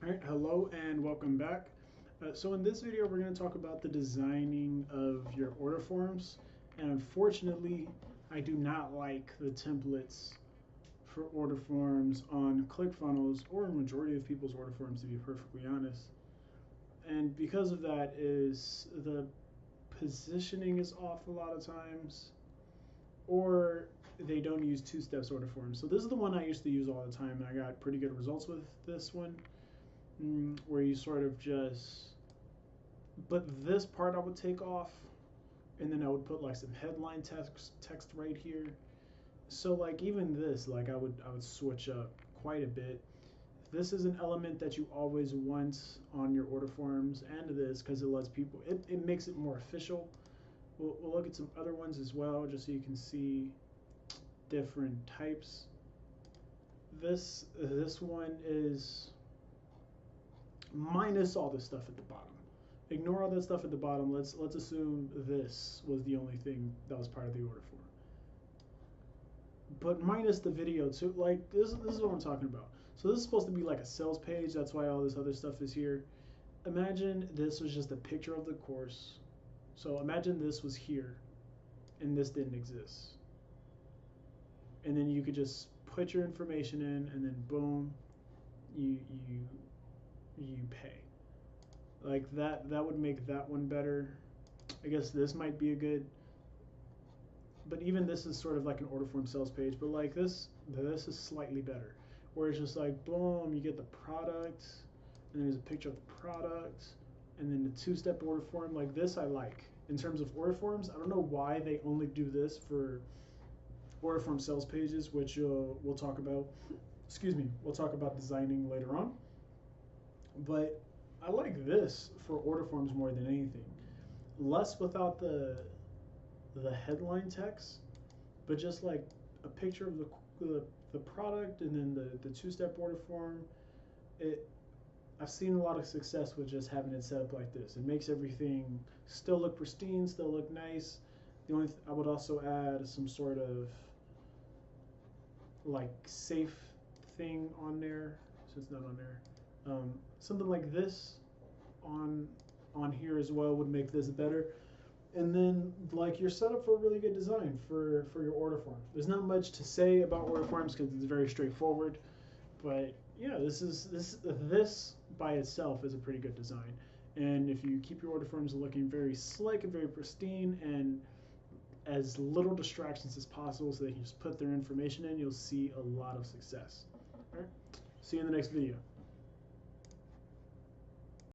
All right, hello and welcome back. So in this video, we're going to talk about the designing of your order forms. And unfortunately, I do not like the templates for order forms on ClickFunnels or a majority of people's order forms, to be perfectly honest. And because of that is the positioning is off a lot of times, or they don't use two steps order forms. So this is the one I used to use all the time, and I got pretty good results with this one. Where you sort of just, but this part I would take off, and then I would put like some headline text right here. So like even this, like I would switch up quite a bit. This is an element that you always want on your order forms, and this because it lets people, it makes it more official. We'll look at some other ones as well, just so you can see different types. This one is minus all this stuff at the bottom. Ignore all that stuff at the bottom. Let's assume this was the only thing that was part of the order form. But minus the video too. Like this is what I'm talking about. So this is supposed to be like a sales page. That's why all this other stuff is here. Imagine this was just a picture of the course. So imagine this was here and this didn't exist. And then you could just put your information in and then boom, you pay. Like that would make that one better. I guess this might be a good, but even this is sort of like an order form sales page, but like this is slightly better, where it's just like boom, you get the product and there's a picture of the product and then the two-step order form. Like this I like in terms of order forms. I don't know why they only do this for order form sales pages, which we'll talk about. Excuse me, we'll talk about designing later on. But I like this for order forms more than anything. Less without the headline text, but just like a picture of the product and then the two-step order form. I've seen a lot of success with just having it set up like this. It makes everything still look pristine, still look nice. The only I would also add some sort of like safe thing on there, so it's not on there. Something like this on here as well would make this better. And then like you're set up for a really good design for your order form. There's not much to say about order forms because it's very straightforward, but yeah, this by itself is a pretty good design. And if you keep your order forms looking very slick and very pristine and as little distractions as possible so they can just put their information in, you'll see a lot of success. All right, see you in the next video.